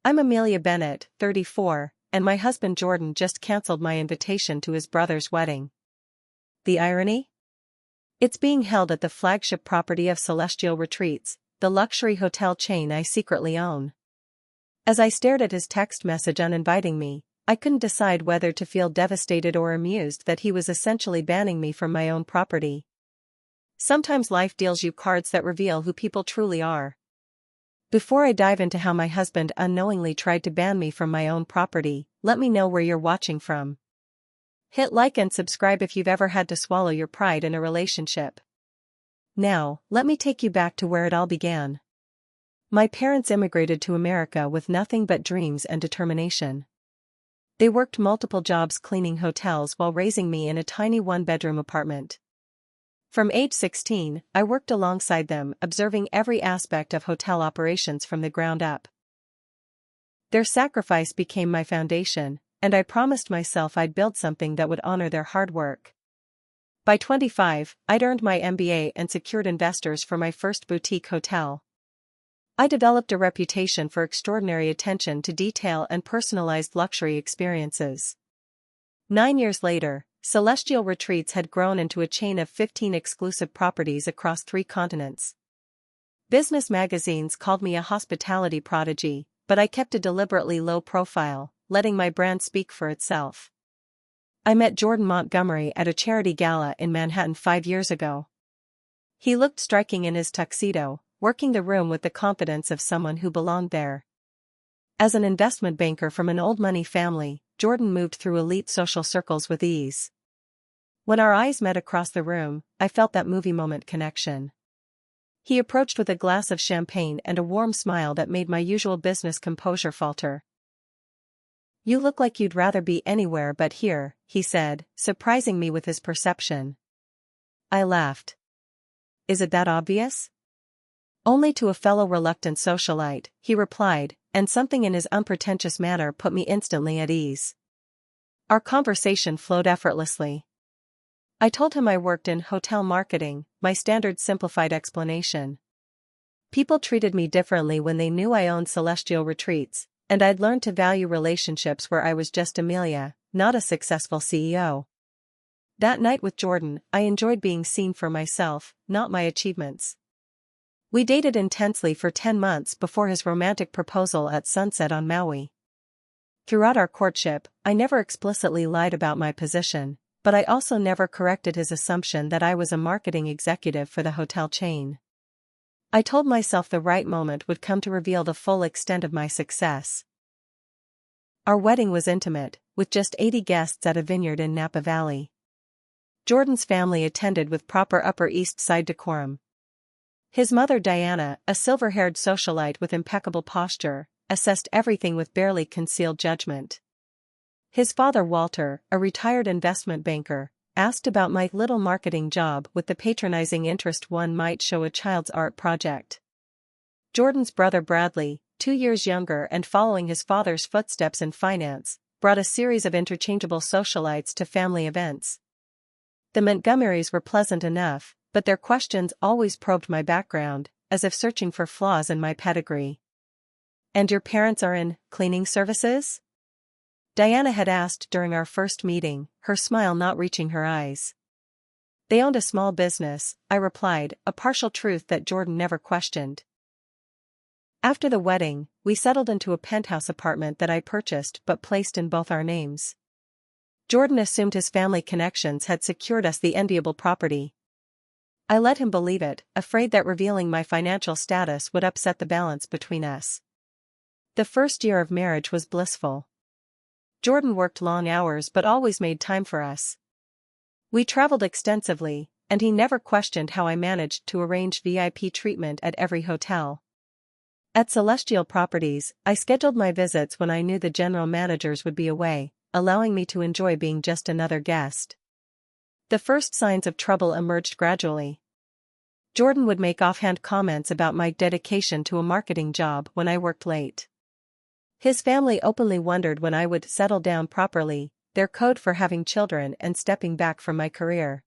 I'm Amelia Bennett, 34, and my husband Jordan just cancelled my invitation to his brother's wedding. The irony? It's being held at the flagship property of Celestial Retreats, the luxury hotel chain I secretly own. As I stared at his text message uninviting me, I couldn't decide whether to feel devastated or amused that he was essentially banning me from my own property. Sometimes life deals you cards that reveal who people truly are. Before I dive into how my husband unknowingly tried to ban me from my own property, let me know where you're watching from. Hit like and subscribe if you've ever had to swallow your pride in a relationship. Now, let me take you back to where it all began. My parents immigrated to America with nothing but dreams and determination. They worked multiple jobs cleaning hotels while raising me in a tiny one-bedroom apartment. From age 16, I worked alongside them, observing every aspect of hotel operations from the ground up. Their sacrifice became my foundation, and I promised myself I'd build something that would honor their hard work. By 25, I'd earned my MBA and secured investors for my first boutique hotel. I developed a reputation for extraordinary attention to detail and personalized luxury experiences. 9 years later, Celestial Retreats had grown into a chain of 15 exclusive properties across 3 continents. Business magazines called me a hospitality prodigy, but I kept a deliberately low profile, letting my brand speak for itself. I met Jordan Montgomery at a charity gala in Manhattan 5 years ago. He looked striking in his tuxedo, working the room with the confidence of someone who belonged there. As an investment banker from an old money family, Jordan moved through elite social circles with ease. When our eyes met across the room, I felt that movie moment connection. He approached with a glass of champagne and a warm smile that made my usual business composure falter. "You look like you'd rather be anywhere but here," he said, surprising me with his perception. I laughed. "Is it that obvious?" "Only to a fellow reluctant socialite," he replied, and something in his unpretentious manner put me instantly at ease. Our conversation flowed effortlessly. I told him I worked in hotel marketing, my standard simplified explanation. People treated me differently when they knew I owned Celestial Retreats, and I'd learned to value relationships where I was just Amelia, not a successful CEO. That night with Jordan, I enjoyed being seen for myself, not my achievements. We dated intensely for 10 months before his romantic proposal at sunset on Maui. Throughout our courtship, I never explicitly lied about my position, but I also never corrected his assumption that I was a marketing executive for the hotel chain. I told myself the right moment would come to reveal the full extent of my success. Our wedding was intimate, with just 80 guests at a vineyard in Napa Valley. Jordan's family attended with proper Upper East Side decorum. His mother Diana, a silver-haired socialite with impeccable posture, assessed everything with barely concealed judgment. His father Walter, a retired investment banker, asked about my little marketing job with the patronizing interest one might show a child's art project. Jordan's brother Bradley, 2 years younger and following his father's footsteps in finance, brought a series of interchangeable socialites to family events. The Montgomerys were pleasant enough, but their questions always probed my background, as if searching for flaws in my pedigree. "And your parents are in cleaning services?" Diana had asked during our first meeting, her smile not reaching her eyes. "They owned a small business," I replied, a partial truth that Jordan never questioned. After the wedding, we settled into a penthouse apartment that I purchased but placed in both our names. Jordan assumed his family connections had secured us the enviable property. I let him believe it, afraid that revealing my financial status would upset the balance between us. The first year of marriage was blissful. Jordan worked long hours but always made time for us. We traveled extensively, and he never questioned how I managed to arrange VIP treatment at every hotel. At Celestial Properties, I scheduled my visits when I knew the general managers would be away, allowing me to enjoy being just another guest. The first signs of trouble emerged gradually. Jordan would make offhand comments about my dedication to a marketing job when I worked late. His family openly wondered when I would settle down properly, their code for having children and stepping back from my career.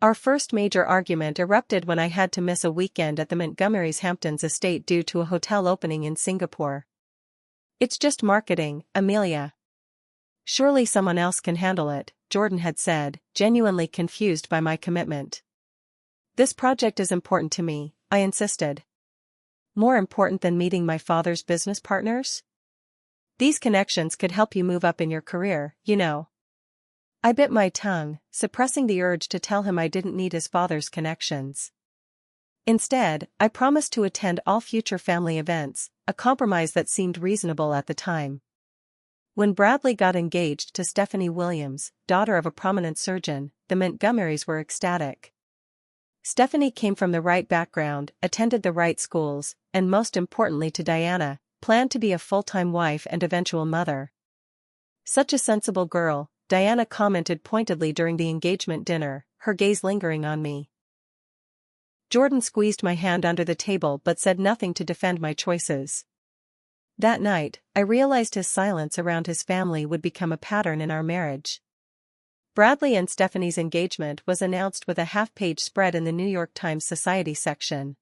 Our first major argument erupted when I had to miss a weekend at the Montgomery's Hamptons estate due to a hotel opening in Singapore. It's just marketing, Amelia. Surely someone else can handle it, Jordan had said, genuinely confused by my commitment. This project is important to me, I insisted. More important than meeting my father's business partners? These connections could help you move up in your career, you know. I bit my tongue, suppressing the urge to tell him I didn't need his father's connections. Instead, I promised to attend all future family events, a compromise that seemed reasonable at the time. When Bradley got engaged to Stephanie Williams, daughter of a prominent surgeon, the Montgomerys were ecstatic. Stephanie came from the right background, attended the right schools, and most importantly to Diana, planned to be a full-time wife and eventual mother. Such a sensible girl, Diana commented pointedly during the engagement dinner, her gaze lingering on me. Jordan squeezed my hand under the table but said nothing to defend my choices. That night, I realized his silence around his family would become a pattern in our marriage. Bradley and Stephanie's engagement was announced with a half-page spread in the New York Times Society section.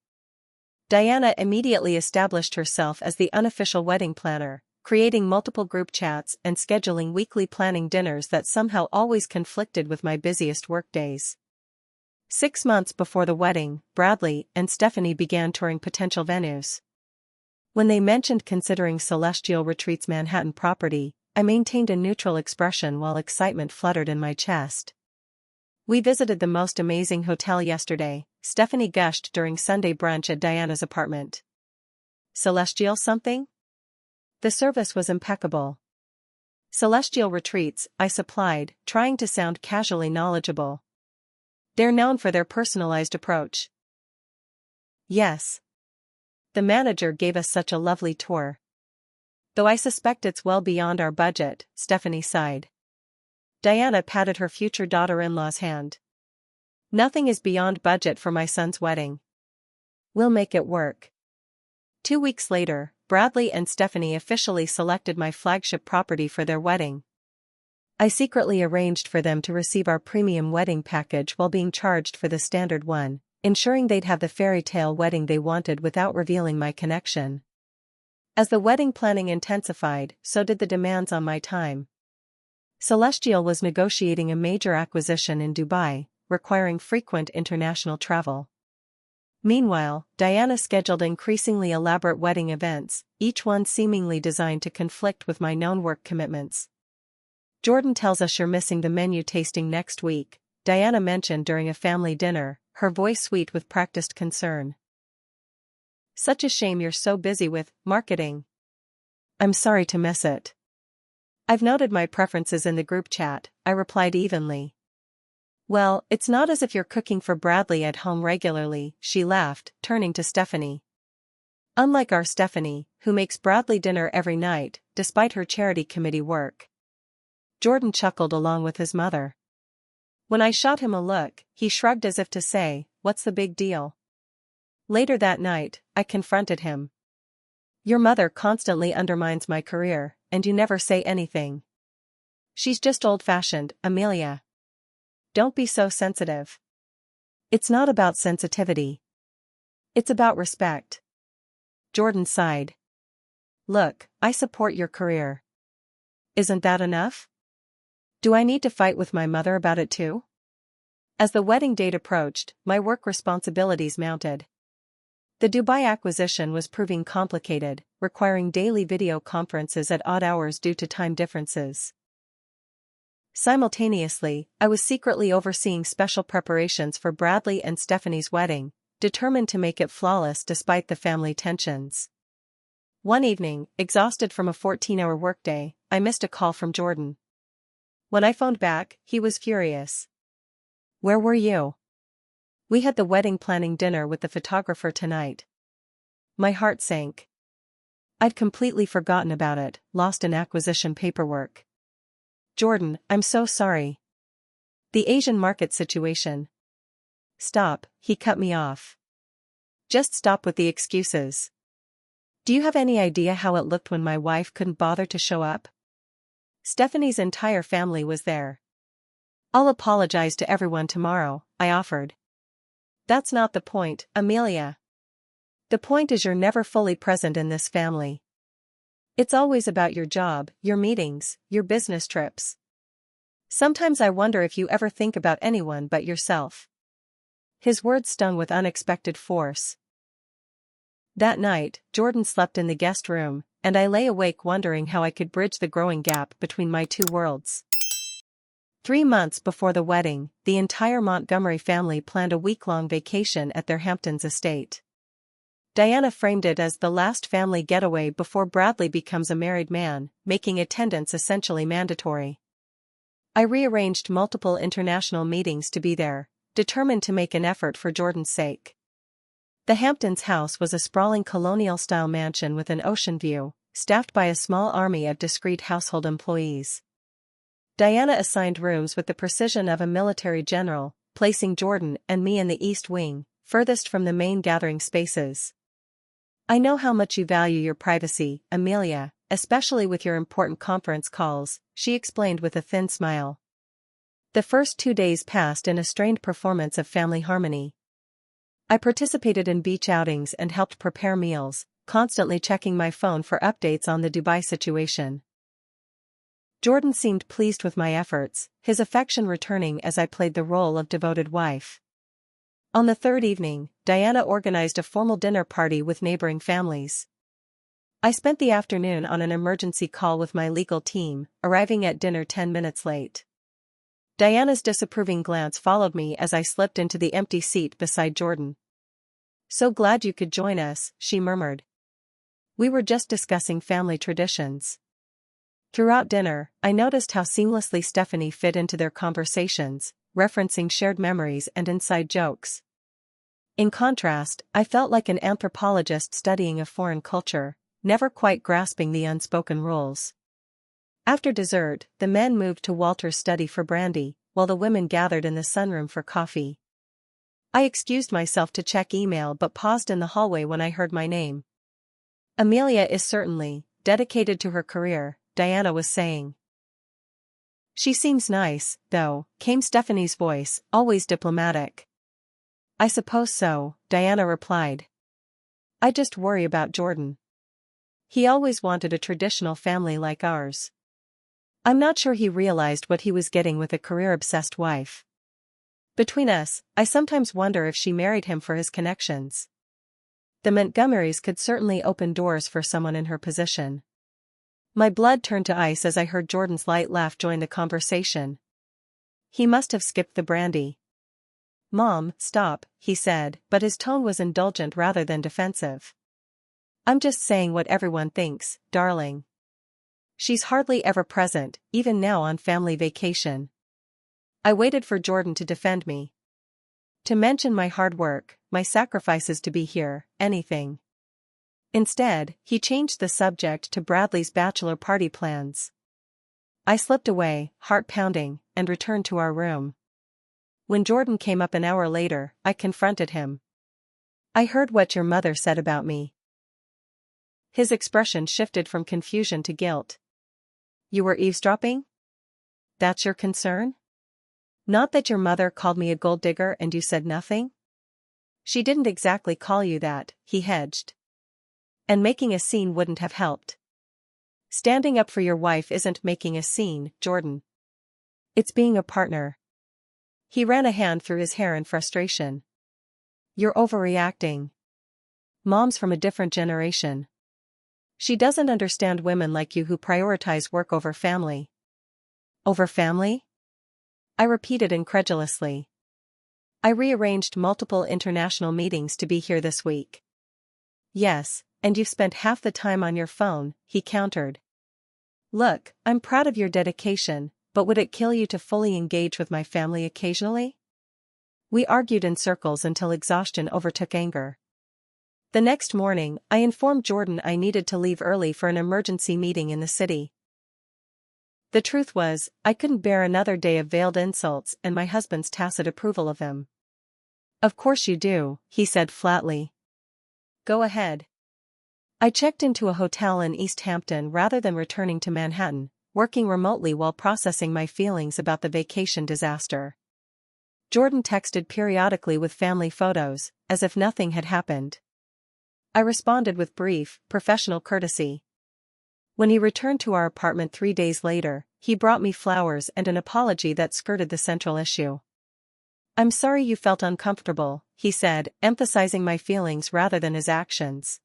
Diana immediately established herself as the unofficial wedding planner, creating multiple group chats and scheduling weekly planning dinners that somehow always conflicted with my busiest workdays. 6 months before the wedding, Bradley and Stephanie began touring potential venues. When they mentioned considering Celestial Retreat's Manhattan property, I maintained a neutral expression while excitement fluttered in my chest. We visited the most amazing hotel yesterday, Stephanie gushed during Sunday brunch at Diana's apartment. Celestial something? The service was impeccable. Celestial Retreats, I supplied, trying to sound casually knowledgeable. They're known for their personalized approach. Yes. The manager gave us such a lovely tour. Though I suspect it's well beyond our budget, Stephanie sighed. Diana patted her future daughter-in-law's hand. Nothing is beyond budget for my son's wedding. We'll make it work. 2 weeks later, Bradley and Stephanie officially selected my flagship property for their wedding. I secretly arranged for them to receive our premium wedding package while being charged for the standard one, ensuring they'd have the fairy tale wedding they wanted without revealing my connection. As the wedding planning intensified, so did the demands on my time. Celestial was negotiating a major acquisition in Dubai, requiring frequent international travel. Meanwhile, Diana scheduled increasingly elaborate wedding events, each one seemingly designed to conflict with my known work commitments. Jordan tells us you're missing the menu tasting next week, Diana mentioned during a family dinner, her voice sweet with practiced concern. Such a shame you're so busy with marketing. I'm sorry to miss it. I've noted my preferences in the group chat, I replied evenly. Well, it's not as if you're cooking for Bradley at home regularly, she laughed, turning to Stephanie. Unlike our Stephanie, who makes Bradley dinner every night, despite her charity committee work. Jordan chuckled along with his mother. When I shot him a look, he shrugged as if to say, "What's the big deal?" Later that night, I confronted him. Your mother constantly undermines my career, and you never say anything. She's just old-fashioned, Amelia. Don't be so sensitive. It's not about sensitivity. It's about respect. Jordan sighed. Look, I support your career. Isn't that enough? Do I need to fight with my mother about it too? As the wedding date approached, my work responsibilities mounted. The Dubai acquisition was proving complicated, requiring daily video conferences at odd hours due to time differences. Simultaneously, I was secretly overseeing special preparations for Bradley and Stephanie's wedding, determined to make it flawless despite the family tensions. One evening, exhausted from a 14-hour workday, I missed a call from Jordan. When I phoned back, he was furious. Where were you? We had the wedding planning dinner with the photographer tonight. My heart sank. I'd completely forgotten about it, lost in acquisition paperwork. Jordan, I'm so sorry. The Asian market situation. Stop, he cut me off. Just stop with the excuses. Do you have any idea how it looked when my wife couldn't bother to show up? Stephanie's entire family was there. I'll apologize to everyone tomorrow, I offered. That's not the point, Amelia. The point is you're never fully present in this family. It's always about your job, your meetings, your business trips. Sometimes I wonder if you ever think about anyone but yourself. His words stung with unexpected force. That night, Jordan slept in the guest room, and I lay awake wondering how I could bridge the growing gap between my two worlds. 3 months before the wedding, the entire Montgomery family planned a week-long vacation at their Hamptons estate. Diana framed it as the last family getaway before Bradley becomes a married man, making attendance essentially mandatory. I rearranged multiple international meetings to be there, determined to make an effort for Jordan's sake. The Hamptons house was a sprawling colonial-style mansion with an ocean view, staffed by a small army of discreet household employees. Diana assigned rooms with the precision of a military general, placing Jordan and me in the east wing, furthest from the main gathering spaces. "I know how much you value your privacy, Amelia, especially with your important conference calls," she explained with a thin smile. The first 2 days passed in a strained performance of family harmony. I participated in beach outings and helped prepare meals, constantly checking my phone for updates on the Dubai situation. Jordan seemed pleased with my efforts, his affection returning as I played the role of devoted wife. On the third evening, Diana organized a formal dinner party with neighboring families. I spent the afternoon on an emergency call with my legal team, arriving at dinner 10 minutes late. Diana's disapproving glance followed me as I slipped into the empty seat beside Jordan. "So glad you could join us," she murmured. "We were just discussing family traditions." Throughout dinner, I noticed how seamlessly Stephanie fit into their conversations, referencing shared memories and inside jokes. In contrast, I felt like an anthropologist studying a foreign culture, never quite grasping the unspoken rules. After dessert, the men moved to Walter's study for brandy, while the women gathered in the sunroom for coffee. I excused myself to check email but paused in the hallway when I heard my name. "Amelia is certainly dedicated to her career," Diana was saying. "She seems nice, though," came Stephanie's voice, always diplomatic. "I suppose so," Diana replied. "I just worry about Jordan. He always wanted a traditional family like ours. I'm not sure he realized what he was getting with a career-obsessed wife. Between us, I sometimes wonder if she married him for his connections. The Montgomerys could certainly open doors for someone in her position." My blood turned to ice as I heard Jordan's light laugh join the conversation. He must have skipped the brandy. "Mom, stop," he said, but his tone was indulgent rather than defensive. "I'm just saying what everyone thinks, darling. She's hardly ever present, even now on family vacation." I waited for Jordan to defend me. To mention my hard work, my sacrifices to be here, anything. Instead, he changed the subject to Bradley's bachelor party plans. I slipped away, heart pounding, and returned to our room. When Jordan came up an hour later, I confronted him. "I heard what your mother said about me." His expression shifted from confusion to guilt. "You were eavesdropping? That's your concern? Not that your mother called me a gold digger and you said nothing?" "She didn't exactly call you that," he hedged. "And making a scene wouldn't have helped. Standing up for your wife isn't making a scene, Jordan. It's being a partner." He ran a hand through his hair in frustration. "You're overreacting. Mom's from a different generation. She doesn't understand women like you who prioritize work over family." "Over family?" I repeated incredulously. "I rearranged multiple international meetings to be here this week." "Yes, and you've spent half the time on your phone," he countered. "Look, I'm proud of your dedication, but would it kill you to fully engage with my family occasionally?" We argued in circles until exhaustion overtook anger. The next morning, I informed Jordan I needed to leave early for an emergency meeting in the city. The truth was, I couldn't bear another day of veiled insults and my husband's tacit approval of them. "Of course you do," he said flatly. "Go ahead." I checked into a hotel in East Hampton rather than returning to Manhattan, working remotely while processing my feelings about the vacation disaster. Jordan texted periodically with family photos, as if nothing had happened. I responded with brief, professional courtesy. When he returned to our apartment 3 days later, he brought me flowers and an apology that skirted the central issue. "I'm sorry you felt uncomfortable," he said, emphasizing my feelings rather than his actions.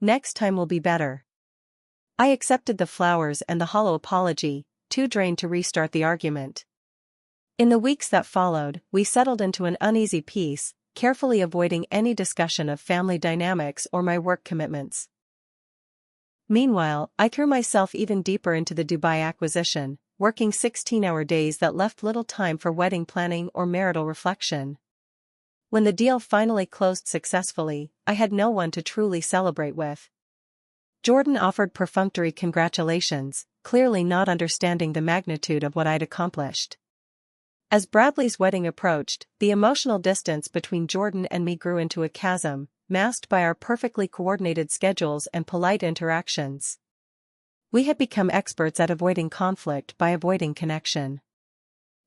"Next time will be better." I accepted the flowers and the hollow apology, too drained to restart the argument. In the weeks that followed, we settled into an uneasy peace, carefully avoiding any discussion of family dynamics or my work commitments. Meanwhile, I threw myself even deeper into the Dubai acquisition, working 16-hour days that left little time for wedding planning or marital reflection. When the deal finally closed successfully, I had no one to truly celebrate with. Jordan offered perfunctory congratulations, clearly not understanding the magnitude of what I'd accomplished. As Bradley's wedding approached, the emotional distance between Jordan and me grew into a chasm, masked by our perfectly coordinated schedules and polite interactions. We had become experts at avoiding conflict by avoiding connection.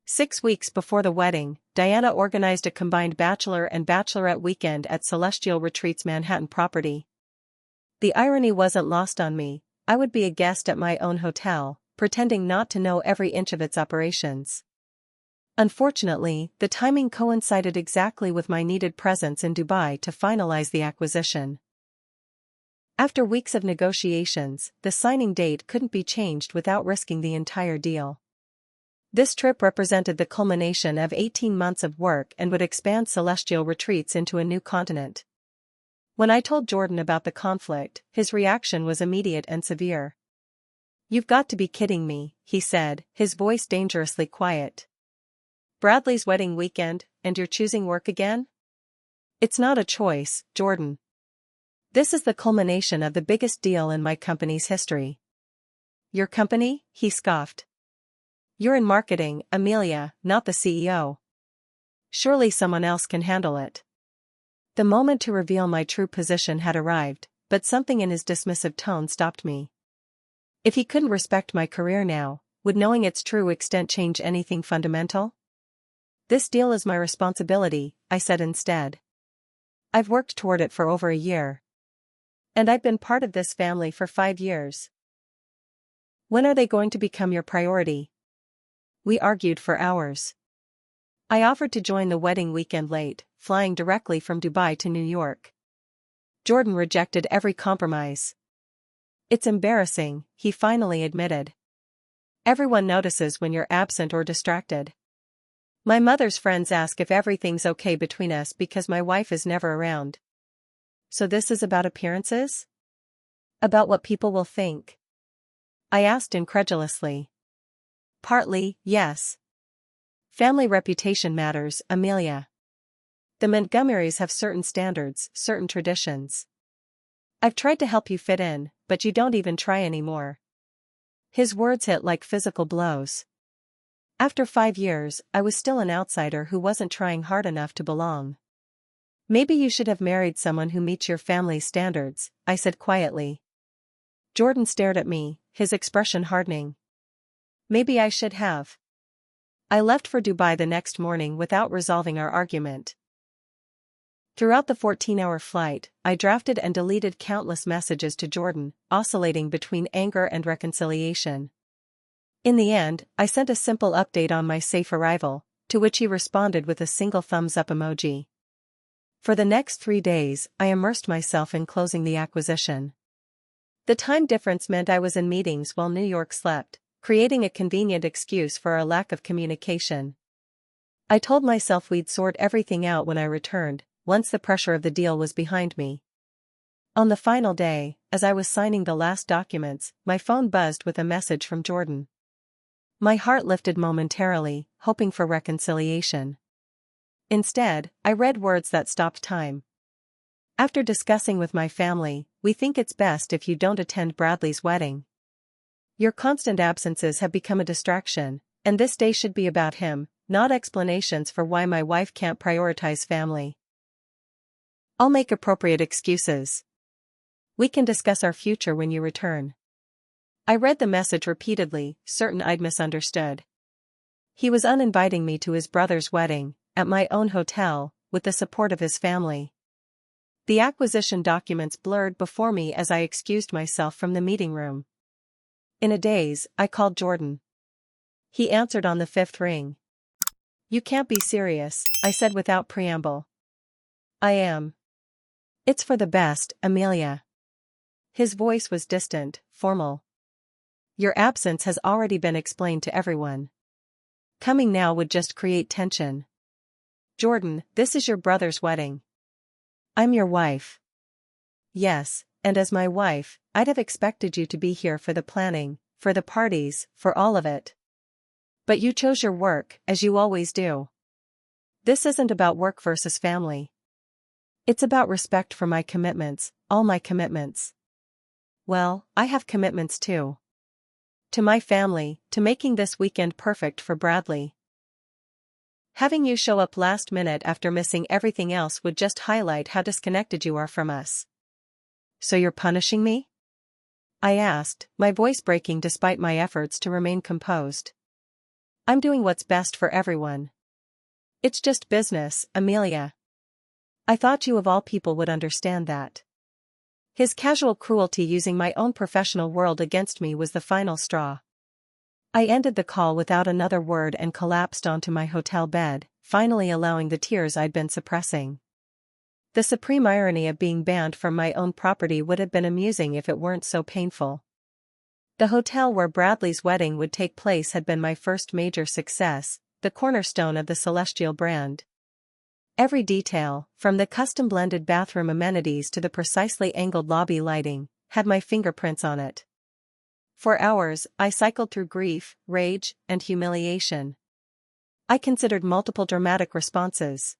6 weeks before the wedding, Diana organized a combined bachelor and bachelorette weekend at Celestial Retreat's Manhattan property. The irony wasn't lost on me. I would be a guest at my own hotel, pretending not to know every inch of its operations. Unfortunately, the timing coincided exactly with my needed presence in Dubai to finalize the acquisition. After weeks of negotiations, the signing date couldn't be changed without risking the entire deal. This trip represented the culmination of 18 months of work and would expand Celestial Retreats into a new continent. When I told Jordan about the conflict, his reaction was immediate and severe. "You've got to be kidding me," he said, his voice dangerously quiet. "Bradley's wedding weekend, and you're choosing work again?" "It's not a choice, Jordan. This is the culmination of the biggest deal in my company's history." "Your company?" he scoffed. "You're in marketing, Amelia, not the CEO. Surely someone else can handle it." The moment to reveal my true position had arrived, but something in his dismissive tone stopped me. If he couldn't respect my career now, would knowing its true extent change anything fundamental? "This deal is my responsibility," I said instead. "I've worked toward it for over a year. And I've been part of this family for 5 years. When are they going to become your priority?" We argued for hours. I offered to join the wedding weekend late, flying directly from Dubai to New York. Jordan rejected every compromise. "It's embarrassing," he finally admitted. "Everyone notices when you're absent or distracted. My mother's friends ask if everything's okay between us because my wife is never around." "So this is about appearances? About what people will think?" I asked incredulously. "Partly, yes. Family reputation matters, Amelia. The Montgomerys have certain standards, certain traditions. I've tried to help you fit in, but you don't even try anymore." His words hit like physical blows. After 5 years, I was still an outsider who wasn't trying hard enough to belong. "Maybe you should have married someone who meets your family's standards," I said quietly. Jordan stared at me, his expression hardening. "Maybe I should have." I left for Dubai the next morning without resolving our argument. Throughout the 14-hour flight, I drafted and deleted countless messages to Jordan, oscillating between anger and reconciliation. In the end, I sent a simple update on my safe arrival, to which he responded with a single thumbs-up emoji. For the next 3 days, I immersed myself in closing the acquisition. The time difference meant I was in meetings while New York slept, creating a convenient excuse for our lack of communication. I told myself we'd sort everything out when I returned, once the pressure of the deal was behind me. On the final day, as I was signing the last documents, my phone buzzed with a message from Jordan. My heart lifted momentarily, hoping for reconciliation. Instead, I read words that stopped time. "After discussing with my family, we think it's best if you don't attend Bradley's wedding. Your constant absences have become a distraction, and this day should be about him, not explanations for why my wife can't prioritize family. I'll make appropriate excuses. We can discuss our future when you return." I read the message repeatedly, certain I'd misunderstood. He was uninviting me to his brother's wedding, at my own hotel, with the support of his family. The acquisition documents blurred before me as I excused myself from the meeting room. In a daze, I called Jordan. He answered on the fifth ring. "You can't be serious," I said without preamble. "I am. It's for the best, Amelia." His voice was distant, formal. "Your absence has already been explained to everyone. Coming now would just create tension. Jordan, this is your brother's wedding. I'm your wife." "Yes, and as my wife, I'd have expected you to be here for the planning, for the parties, for all of it. But you chose your work, as you always do. This isn't about work versus family. It's about respect for my commitments, all my commitments. Well, I have commitments too. To my family, to making this weekend perfect for Bradley. Having you show up last minute after missing everything else would just highlight how disconnected you are from us." "So you're punishing me?" I asked, my voice breaking despite my efforts to remain composed. "I'm doing what's best for everyone. It's just business, Amelia. I thought you of all people would understand that." His casual cruelty using my own professional world against me was the final straw. I ended the call without another word and collapsed onto my hotel bed, finally allowing the tears I'd been suppressing. The supreme irony of being banned from my own property would have been amusing if it weren't so painful. The hotel where Bradley's wedding would take place had been my first major success, the cornerstone of the Celestial brand. Every detail, from the custom-blended bathroom amenities to the precisely angled lobby lighting, had my fingerprints on it. For hours, I cycled through grief, rage, and humiliation. I considered multiple dramatic responses.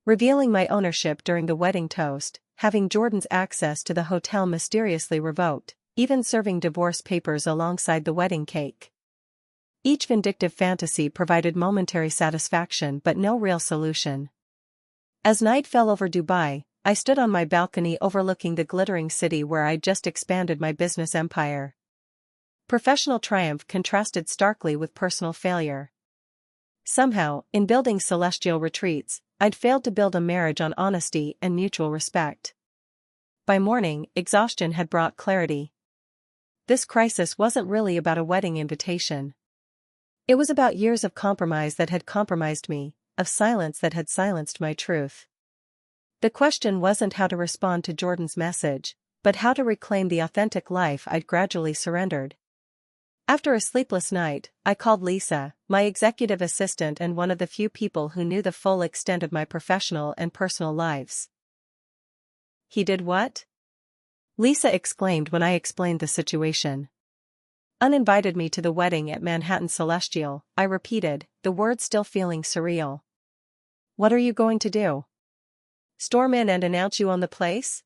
Revealing my ownership during the wedding toast, having Jordan's access to the hotel mysteriously revoked, even serving divorce papers alongside the wedding cake. Each vindictive fantasy provided momentary satisfaction but no real solution. As night fell over Dubai, I stood on my balcony overlooking the glittering city where I'd just expanded my business empire. Professional triumph contrasted starkly with personal failure. Somehow, in building Celestial retreats, I'd failed to build a marriage on honesty and mutual respect. By morning, exhaustion had brought clarity. This crisis wasn't really about a wedding invitation. It was about years of compromise that had compromised me, of silence that had silenced my truth. The question wasn't how to respond to Jordan's message, but how to reclaim the authentic life I'd gradually surrendered. After a sleepless night, I called Lisa, my executive assistant and one of the few people who knew the full extent of my professional and personal lives. "He did what?" Lisa exclaimed when I explained the situation. "Uninvited me to the wedding at Manhattan Celestial," I repeated, the words still feeling surreal. "What are you going to do? Storm in and announce you own the place?"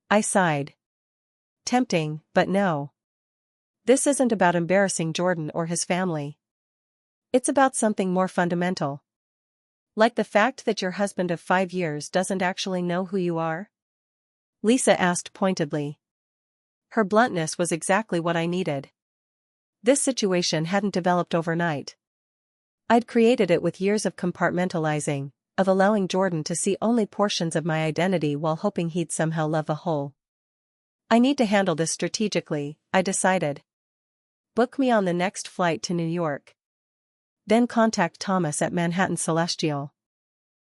I sighed. Tempting, but no. This isn't about embarrassing Jordan or his family. It's about something more fundamental. Like the fact that your husband of 5 years doesn't actually know who you are? Lisa asked pointedly. Her bluntness was exactly what I needed. This situation hadn't developed overnight. I'd created it with years of compartmentalizing, of allowing Jordan to see only portions of my identity while hoping he'd somehow love the whole. I need to handle this strategically, I decided. Book me on the next flight to New York. Then contact Thomas at Manhattan Celestial.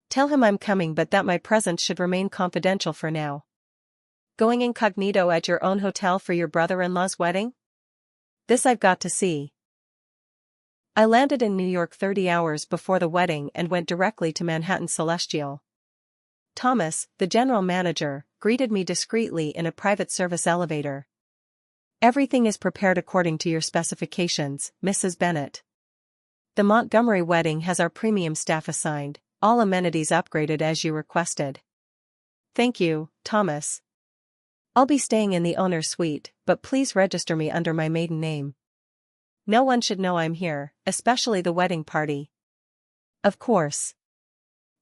Tell him I'm coming but that my presence should remain confidential for now. Going incognito at your own hotel for your brother-in-law's wedding? This I've got to see. I landed in New York 30 hours before the wedding and went directly to Manhattan Celestial. Thomas, the general manager, greeted me discreetly in a private service elevator. "Everything is prepared according to your specifications, Mrs. Bennett. The Montgomery wedding has our premium staff assigned, all amenities upgraded as you requested." "Thank you, Thomas. I'll be staying in the owner's suite, but please register me under my maiden name. No one should know I'm here, especially the wedding party." "Of course.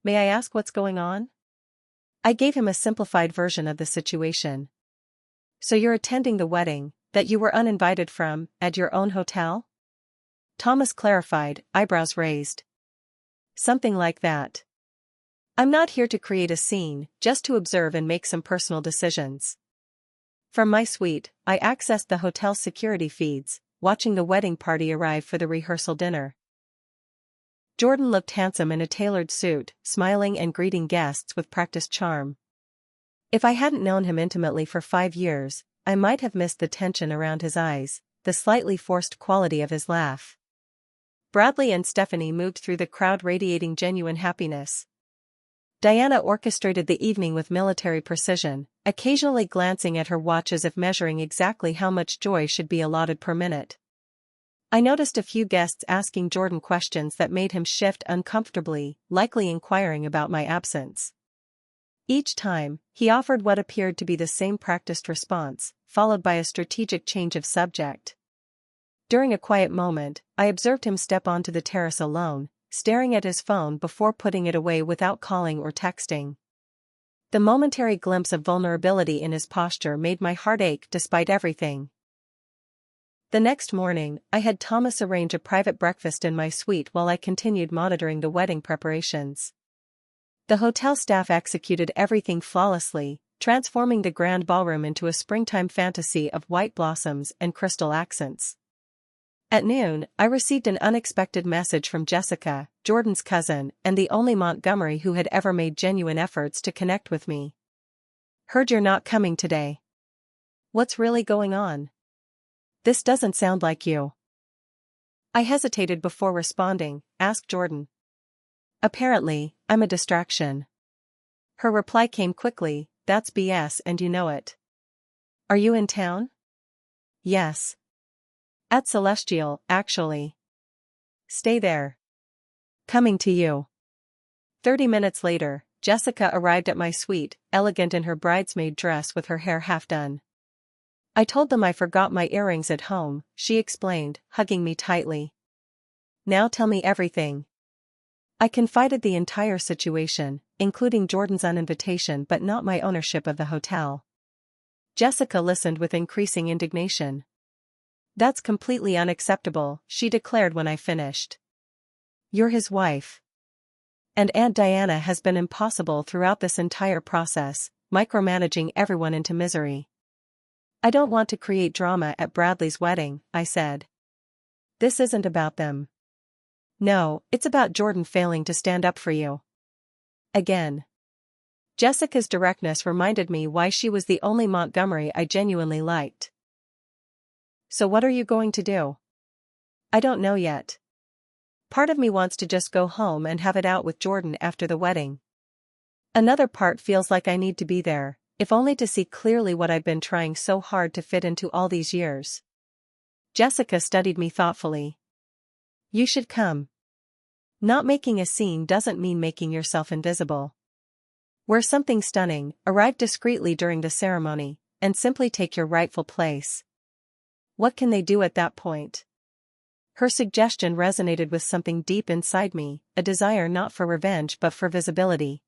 May I ask what's going on?" I gave him a simplified version of the situation. "So you're attending the wedding, that you were uninvited from, at your own hotel?" Thomas clarified, eyebrows raised. "Something like that. I'm not here to create a scene, just to observe and make some personal decisions." From my suite, I accessed the hotel's security feeds, watching the wedding party arrive for the rehearsal dinner. Jordan looked handsome in a tailored suit, smiling and greeting guests with practiced charm. If I hadn't known him intimately for 5 years, I might have missed the tension around his eyes, the slightly forced quality of his laugh. Bradley and Stephanie moved through the crowd radiating genuine happiness. Diana orchestrated the evening with military precision, occasionally glancing at her watch as if measuring exactly how much joy should be allotted per minute. I noticed a few guests asking Jordan questions that made him shift uncomfortably, likely inquiring about my absence. Each time, he offered what appeared to be the same practiced response, followed by a strategic change of subject. During a quiet moment, I observed him step onto the terrace alone, staring at his phone before putting it away without calling or texting. The momentary glimpse of vulnerability in his posture made my heart ache despite everything. The next morning, I had Thomas arrange a private breakfast in my suite while I continued monitoring the wedding preparations. The hotel staff executed everything flawlessly, transforming the grand ballroom into a springtime fantasy of white blossoms and crystal accents. At noon, I received an unexpected message from Jessica, Jordan's cousin and the only Montgomery who had ever made genuine efforts to connect with me. "Heard you're not coming today. What's really going on? This doesn't sound like you." I hesitated before responding, "Ask Jordan. Apparently, I'm a distraction." Her reply came quickly, "That's BS and you know it." "Are you in town?" "Yes. At Celestial, actually." "Stay there." "Coming to you." 30 minutes later, Jessica arrived at my suite, elegant in her bridesmaid dress with her hair half done. "I told them I forgot my earrings at home," she explained, hugging me tightly. "Now tell me everything." I confided the entire situation, including Jordan's uninvitation but not my ownership of the hotel. Jessica listened with increasing indignation. "That's completely unacceptable," she declared when I finished. "You're his wife. And Aunt Diana has been impossible throughout this entire process, micromanaging everyone into misery." "I don't want to create drama at Bradley's wedding," I said. "This isn't about them. No, it's about Jordan failing to stand up for you." Again. Jessica's directness reminded me why she was the only Montgomery I genuinely liked. "So what are you going to do?" "I don't know yet. Part of me wants to just go home and have it out with Jordan after the wedding. Another part feels like I need to be there, if only to see clearly what I've been trying so hard to fit into all these years." Jessica studied me thoughtfully. "You should come. Not making a scene doesn't mean making yourself invisible. Wear something stunning, arrive discreetly during the ceremony, and simply take your rightful place. What can they do at that point?" Her suggestion resonated with something deep inside me, a desire not for revenge but for visibility.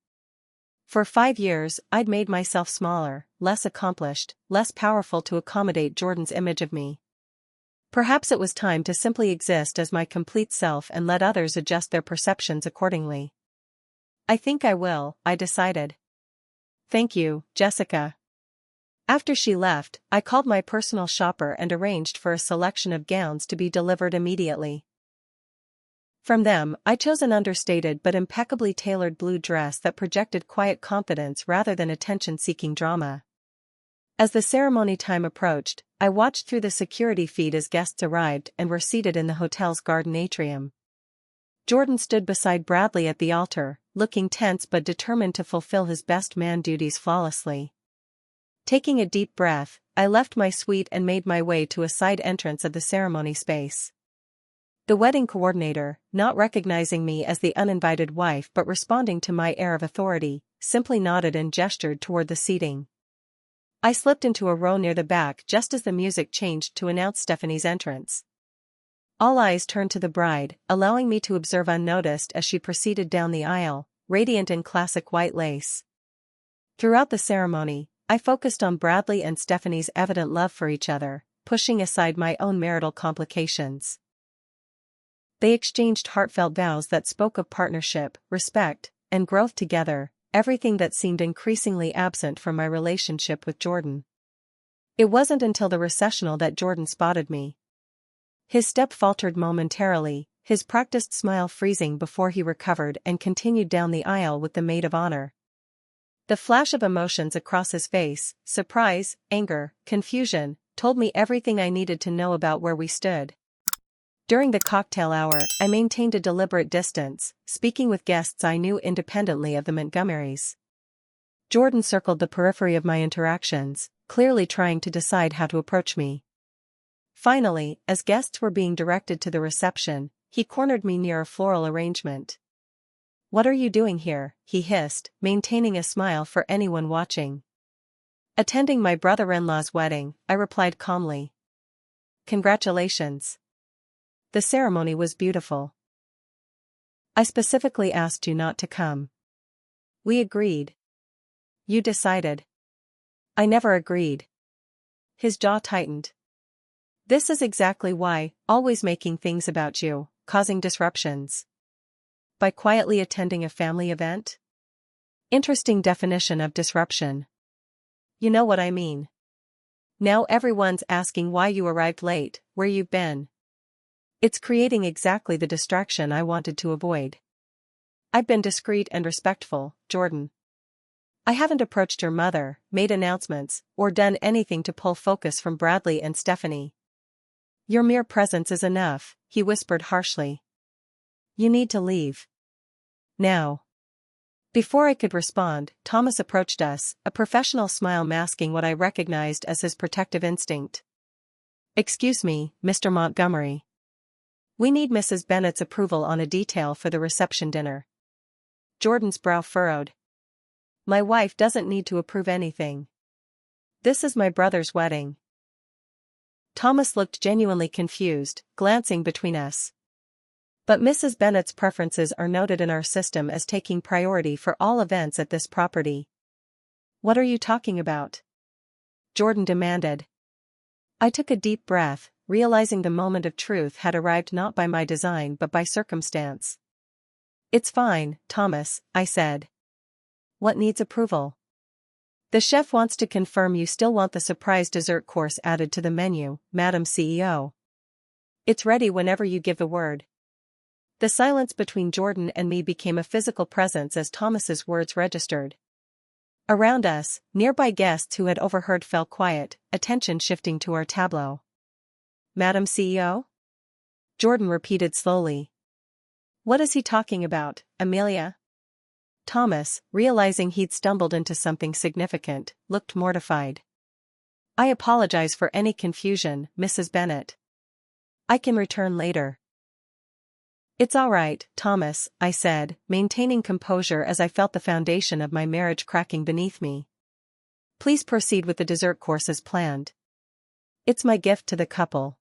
For 5 years, I'd made myself smaller, less accomplished, less powerful to accommodate Jordan's image of me. Perhaps it was time to simply exist as my complete self and let others adjust their perceptions accordingly. "I think I will," I decided. "Thank you, Jessica." After she left, I called my personal shopper and arranged for a selection of gowns to be delivered immediately. From them, I chose an understated but impeccably tailored blue dress that projected quiet confidence rather than attention-seeking drama. As the ceremony time approached, I watched through the security feed as guests arrived and were seated in the hotel's garden atrium. Jordan stood beside Bradley at the altar, looking tense but determined to fulfill his best man duties flawlessly. Taking a deep breath, I left my suite and made my way to a side entrance of the ceremony space. The wedding coordinator, not recognizing me as the uninvited wife but responding to my air of authority, simply nodded and gestured toward the seating. I slipped into a row near the back just as the music changed to announce Stephanie's entrance. All eyes turned to the bride, allowing me to observe unnoticed as she proceeded down the aisle, radiant in classic white lace. Throughout the ceremony, I focused on Bradley and Stephanie's evident love for each other, pushing aside my own marital complications. They exchanged heartfelt vows that spoke of partnership, respect, and growth together, everything that seemed increasingly absent from my relationship with Jordan. It wasn't until the recessional that Jordan spotted me. His step faltered momentarily, his practiced smile freezing before he recovered and continued down the aisle with the maid of honor. The flash of emotions across his face, surprise, anger, confusion, told me everything I needed to know about where we stood. During the cocktail hour, I maintained a deliberate distance, speaking with guests I knew independently of the Montgomerys. Jordan circled the periphery of my interactions, clearly trying to decide how to approach me. Finally, as guests were being directed to the reception, he cornered me near a floral arrangement. "What are you doing here?" he hissed, maintaining a smile for anyone watching. "Attending my brother-in-law's wedding," I replied calmly. "Congratulations. The ceremony was beautiful. I specifically asked you not to come." "We agreed." "You decided." "I never agreed." His jaw tightened. "This is exactly why, always making things about you, causing disruptions. By quietly attending a family event?" Interesting definition of disruption. You know what I mean. Now everyone's asking why you arrived late, where you've been. It's creating exactly the distraction I wanted to avoid. I've been discreet and respectful, Jordan. I haven't approached your mother, made announcements, or done anything to pull focus from Bradley and Stephanie. Your mere presence is enough, he whispered harshly. You need to leave. Now. Before I could respond, Thomas approached us, a professional smile masking what I recognized as his protective instinct. Excuse me, Mr. Montgomery. We need Mrs. Bennett's approval on a detail for the reception dinner. Jordan's brow furrowed. My wife doesn't need to approve anything. This is my brother's wedding. Thomas looked genuinely confused, glancing between us. But Mrs. Bennett's preferences are noted in our system as taking priority for all events at this property. What are you talking about? Jordan demanded. I took a deep breath, realizing the moment of truth had arrived not by my design but by circumstance. It's fine, Thomas, I said. What needs approval? The chef wants to confirm you still want the surprise dessert course added to the menu, Madam CEO. It's ready whenever you give the word. The silence between Jordan and me became a physical presence as Thomas's words registered. Around us, nearby guests who had overheard fell quiet, attention shifting to our tableau. Madam CEO? Jordan repeated slowly. What is he talking about, Amelia? Thomas, realizing he'd stumbled into something significant, looked mortified. I apologize for any confusion, Mrs. Bennett. I can return later. It's all right, Thomas, I said, maintaining composure as I felt the foundation of my marriage cracking beneath me. Please proceed with the dessert course as planned. It's my gift to the couple.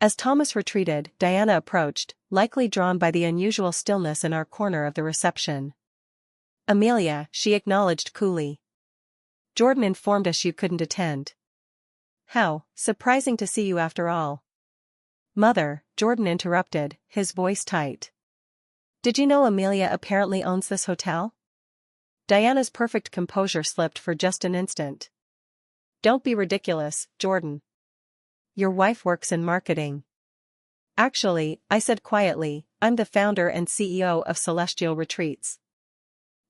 As Thomas retreated, Diana approached, likely drawn by the unusual stillness in our corner of the reception. Amelia, she acknowledged coolly. Jordan informed us you couldn't attend. How surprising to see you after all. Mother, Jordan interrupted, his voice tight. Did you know Amelia apparently owns this hotel? Diana's perfect composure slipped for just an instant. Don't be ridiculous, Jordan. Your wife works in marketing. Actually, I said quietly, I'm the founder and CEO of Celestial Retreats.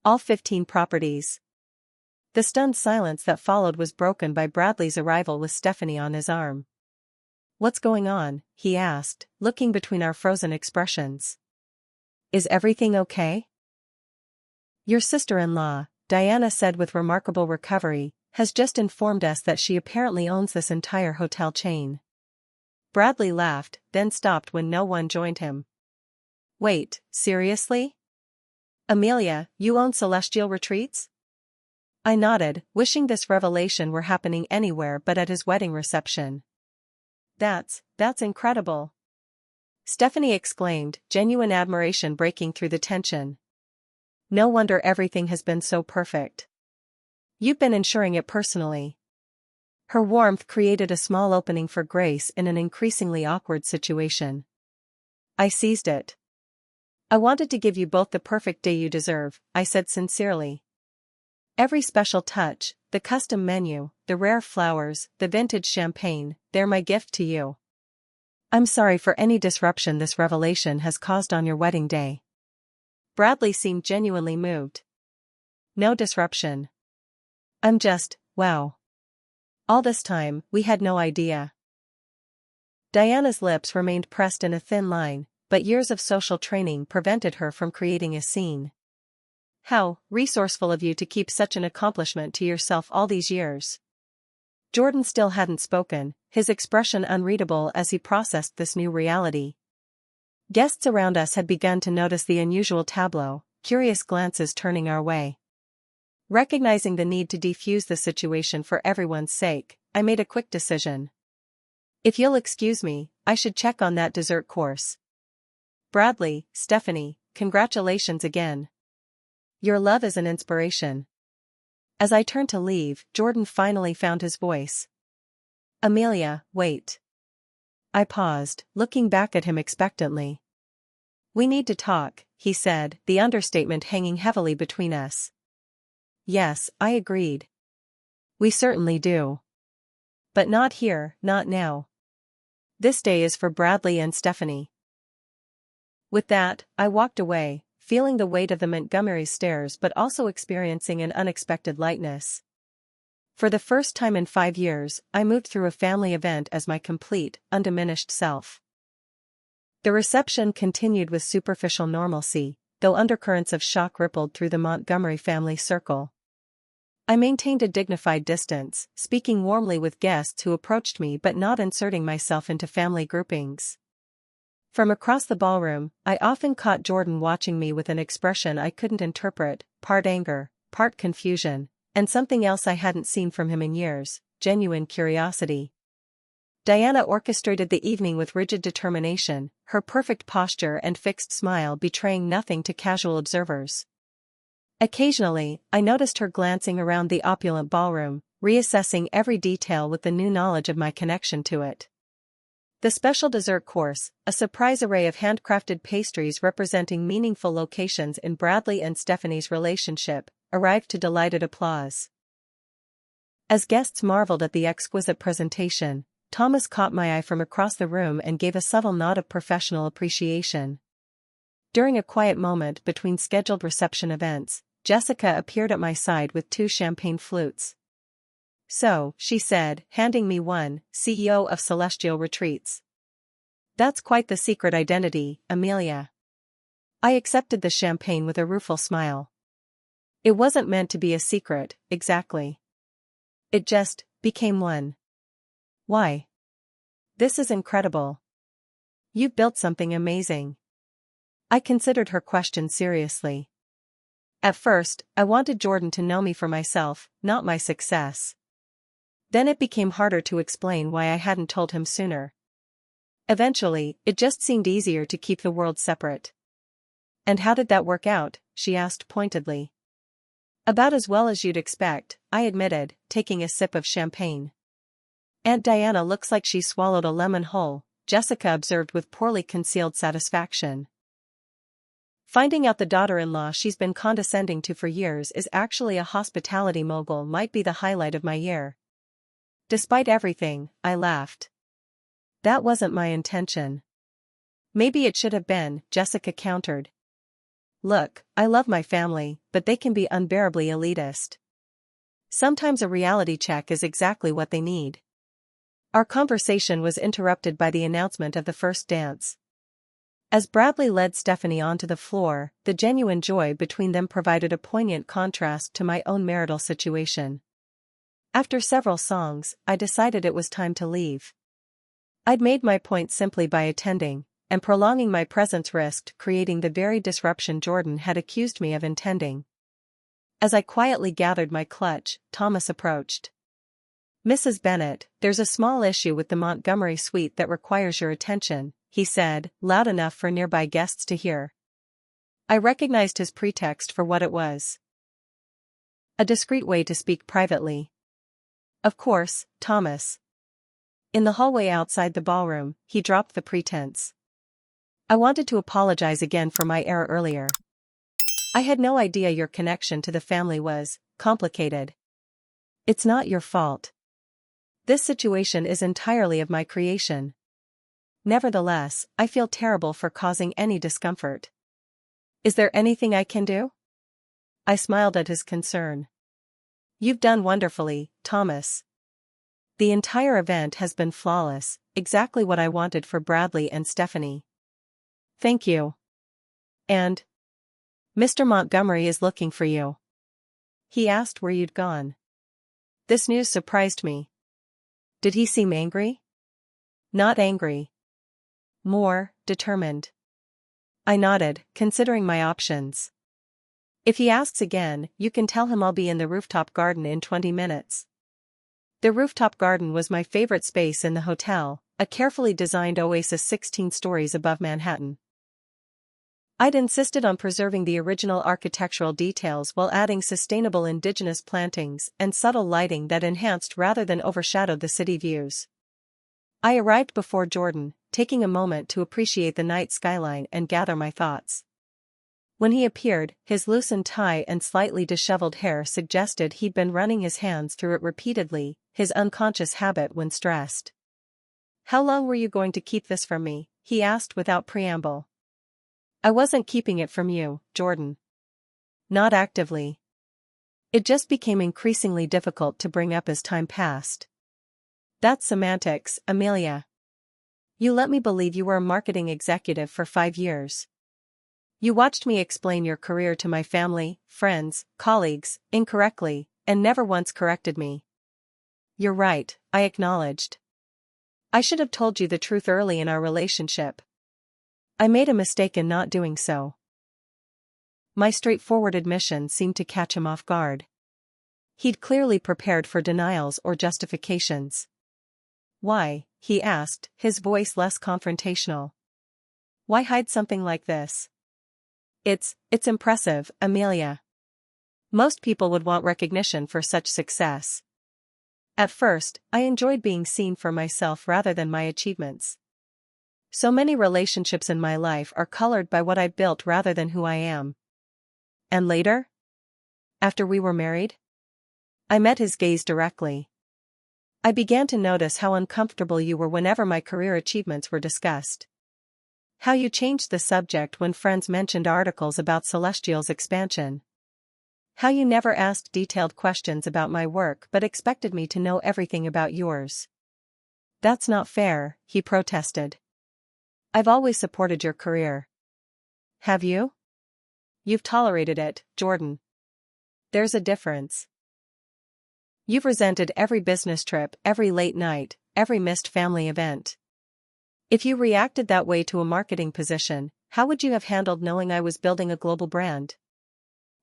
All 15 properties. The stunned silence that followed was broken by Bradley's arrival with Stephanie on his arm. What's going on? He asked, looking between our frozen expressions. Is everything okay? Your sister-in-law, Diana said with remarkable recovery, has just informed us that she apparently owns this entire hotel chain. Bradley laughed, then stopped when no one joined him. Wait, seriously? Amelia, you own Celestial Retreats? I nodded, wishing this revelation were happening anywhere but at his wedding reception. That's incredible. Stephanie exclaimed, genuine admiration breaking through the tension. No wonder everything has been so perfect. You've been ensuring it personally. Her warmth created a small opening for grace in an increasingly awkward situation. I seized it. I wanted to give you both the perfect day you deserve, I said sincerely. Every special touch, the custom menu, the rare flowers, the vintage champagne, they're my gift to you. I'm sorry for any disruption this revelation has caused on your wedding day. Bradley seemed genuinely moved. No disruption. I'm just, wow. All this time, we had no idea. Diana's lips remained pressed in a thin line, but years of social training prevented her from creating a scene. How resourceful of you to keep such an accomplishment to yourself all these years. Jordan still hadn't spoken, his expression unreadable as he processed this new reality. Guests around us had begun to notice the unusual tableau, curious glances turning our way. Recognizing the need to defuse the situation for everyone's sake, I made a quick decision. If you'll excuse me, I should check on that dessert course. Bradley, Stephanie, congratulations again. Your love is an inspiration. As I turned to leave, Jordan finally found his voice. Amelia, wait. I paused, looking back at him expectantly. We need to talk, he said, the understatement hanging heavily between us. Yes, I agreed. We certainly do. But not here, not now. This day is for Bradley and Stephanie. With that, I walked away, feeling the weight of the Montgomery stairs but also experiencing an unexpected lightness. For the first time in 5 years, I moved through a family event as my complete, undiminished self. The reception continued with superficial normalcy, though undercurrents of shock rippled through the Montgomery family circle. I maintained a dignified distance, speaking warmly with guests who approached me but not inserting myself into family groupings. From across the ballroom, I often caught Jordan watching me with an expression I couldn't interpret, part anger, part confusion, and something else I hadn't seen from him in years, genuine curiosity. Diana orchestrated the evening with rigid determination, her perfect posture and fixed smile betraying nothing to casual observers. Occasionally, I noticed her glancing around the opulent ballroom, reassessing every detail with the new knowledge of my connection to it. The special dessert course, a surprise array of handcrafted pastries representing meaningful locations in Bradley and Stephanie's relationship, arrived to delighted applause. As guests marveled at the exquisite presentation, Thomas caught my eye from across the room and gave a subtle nod of professional appreciation. During a quiet moment between scheduled reception events, Jessica appeared at my side with 2 champagne flutes. So, she said, handing me one, CEO of Celestial Retreats. That's quite the secret identity, Amelia. I accepted the champagne with a rueful smile. It wasn't meant to be a secret, exactly. It just became one. Why? This is incredible. You've built something amazing. I considered her question seriously. At first, I wanted Jordan to know me for myself, not my success. Then it became harder to explain why I hadn't told him sooner. Eventually, it just seemed easier to keep the world separate. And how did that work out? She asked pointedly. About as well as you'd expect, I admitted, taking a sip of champagne. Aunt Diana looks like she swallowed a lemon whole, Jessica observed with poorly concealed satisfaction. Finding out the daughter-in-law she's been condescending to for years is actually a hospitality mogul might be the highlight of my year. Despite everything, I laughed. That wasn't my intention. Maybe it should have been, Jessica countered. Look, I love my family, but they can be unbearably elitist. Sometimes a reality check is exactly what they need. Our conversation was interrupted by the announcement of the first dance. As Bradley led Stephanie onto the floor, the genuine joy between them provided a poignant contrast to my own marital situation. After several songs, I decided it was time to leave. I'd made my point simply by attending, and prolonging my presence risked creating the very disruption Jordan had accused me of intending. As I quietly gathered my clutch, Thomas approached. Mrs. Bennet, there's a small issue with the Montgomery suite that requires your attention, he said, loud enough for nearby guests to hear. I recognized his pretext for what it was. A discreet way to speak privately. Of course, Thomas. In the hallway outside the ballroom, he dropped the pretense. I wanted to apologize again for my error earlier. I had no idea your connection to the family was complicated. It's not your fault. This situation is entirely of my creation. Nevertheless, I feel terrible for causing any discomfort. Is there anything I can do? I smiled at his concern. You've done wonderfully, Thomas. The entire event has been flawless, exactly what I wanted for Bradley and Stephanie. Thank you. And Mr. Montgomery is looking for you. He asked where you'd gone. This news surprised me. Did he seem angry? Not angry. More determined. I nodded, considering my options. If he asks again, you can tell him I'll be in the rooftop garden in 20 minutes. The rooftop garden was my favorite space in the hotel, a carefully designed oasis 16 stories above Manhattan. I'd insisted on preserving the original architectural details while adding sustainable indigenous plantings and subtle lighting that enhanced rather than overshadowed the city views. I arrived before Jordan, taking a moment to appreciate the night skyline and gather my thoughts. When he appeared, his loosened tie and slightly disheveled hair suggested he'd been running his hands through it repeatedly, his unconscious habit when stressed. How long were you going to keep this from me? He asked without preamble. I wasn't keeping it from you, Jordan. Not actively. It just became increasingly difficult to bring up as time passed. That's semantics, Amelia. You let me believe you were a marketing executive for 5 years. You watched me explain your career to my family, friends, colleagues, incorrectly, and never once corrected me. You're right, I acknowledged. I should have told you the truth early in our relationship. I made a mistake in not doing so. My straightforward admission seemed to catch him off guard. He'd clearly prepared for denials or justifications. Why? He asked, his voice less confrontational. Why hide something like this? It's impressive, Amelia. Most people would want recognition for such success. At first, I enjoyed being seen for myself rather than my achievements. So many relationships in my life are colored by what I built rather than who I am. And later? After we were married? I met his gaze directly. I began to notice how uncomfortable you were whenever my career achievements were discussed. How you changed the subject when friends mentioned articles about Celestial's expansion. How you never asked detailed questions about my work but expected me to know everything about yours. That's not fair, he protested. I've always supported your career. Have you? You've tolerated it, Jordan. There's a difference. You've resented every business trip, every late night, every missed family event. If you reacted that way to a marketing position, how would you have handled knowing I was building a global brand?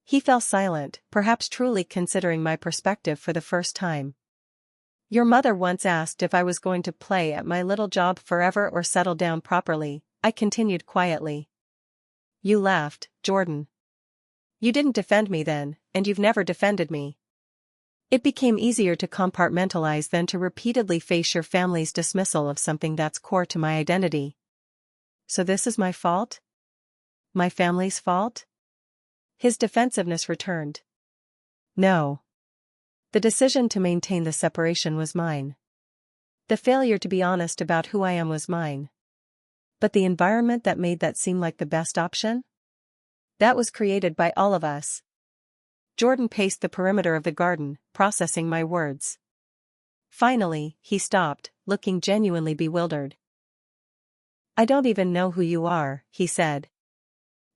He fell silent, perhaps truly considering my perspective for the first time. Your mother once asked if I was going to play at my little job forever or settle down properly, I continued quietly. You laughed, Jordan. You didn't defend me then, and you've never defended me. It became easier to compartmentalize than to repeatedly face your family's dismissal of something that's core to my identity. So this is my fault? My family's fault? His defensiveness returned. No. The decision to maintain the separation was mine. The failure to be honest about who I am was mine. But the environment that made that seem like the best option? That was created by all of us. Jordan paced the perimeter of the garden, processing my words. Finally, he stopped, looking genuinely bewildered. I don't even know who you are, he said.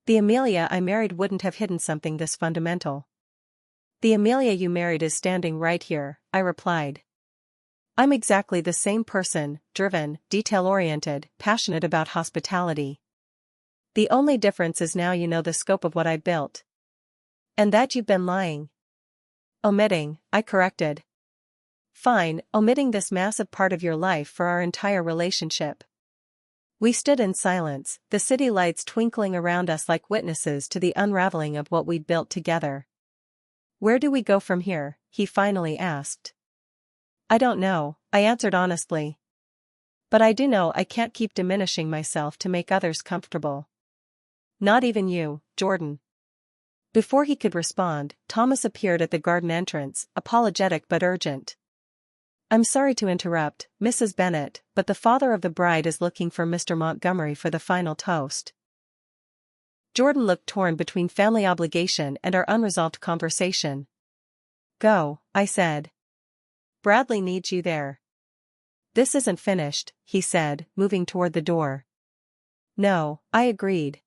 The Amelia I married wouldn't have hidden something this fundamental. The Amelia you married is standing right here, I replied. I'm exactly the same person, driven, detail-oriented, passionate about hospitality. The only difference is now you know the scope of what I built. And that you've been lying. Omitting, I corrected. Fine, omitting this massive part of your life for our entire relationship. We stood in silence, the city lights twinkling around us like witnesses to the unraveling of what we'd built together. Where do we go from here? He finally asked. I don't know, I answered honestly. But I do know I can't keep diminishing myself to make others comfortable. Not even you, Jordan. Before he could respond, Thomas appeared at the garden entrance, apologetic but urgent. "I'm sorry to interrupt, Mrs. Bennet, but the father of the bride is looking for Mr. Montgomery for the final toast." Jordan looked torn between family obligation and our unresolved conversation. "Go," I said. "Bradley needs you there." "This isn't finished," he said, moving toward the door. "No," I agreed.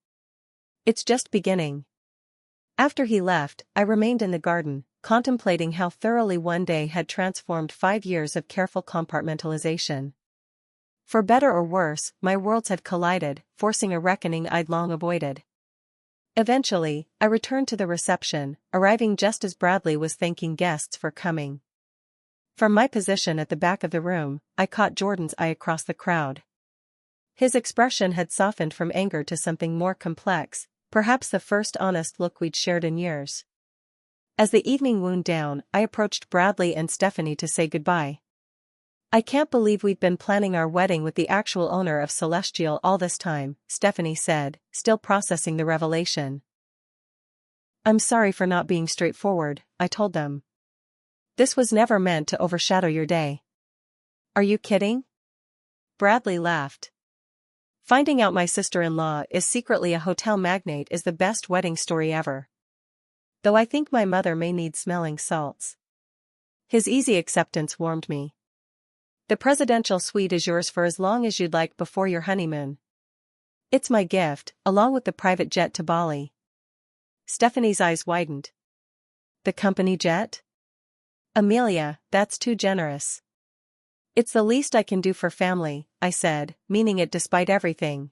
"It's just beginning." After he left, I remained in the garden, contemplating how thoroughly one day had transformed 5 years of careful compartmentalization. For better or worse, my worlds had collided, forcing a reckoning I'd long avoided. Eventually, I returned to the reception, arriving just as Bradley was thanking guests for coming. From my position at the back of the room, I caught Jordan's eye across the crowd. His expression had softened from anger to something more complex, perhaps the first honest look we'd shared in years. As the evening wound down, I approached Bradley and Stephanie to say goodbye. "I can't believe we've been planning our wedding with the actual owner of Celestial all this time," Stephanie said, still processing the revelation. "I'm sorry for not being straightforward," I told them. "This was never meant to overshadow your day." "Are you kidding?" Bradley laughed. "Finding out my sister-in-law is secretly a hotel magnate is the best wedding story ever. Though I think my mother may need smelling salts." His easy acceptance warmed me. "The presidential suite is yours for as long as you'd like before your honeymoon. It's my gift, along with the private jet to Bali." Stephanie's eyes widened. "The company jet?" "Amelia, that's too generous." "It's the least I can do for family," I said, meaning it despite everything.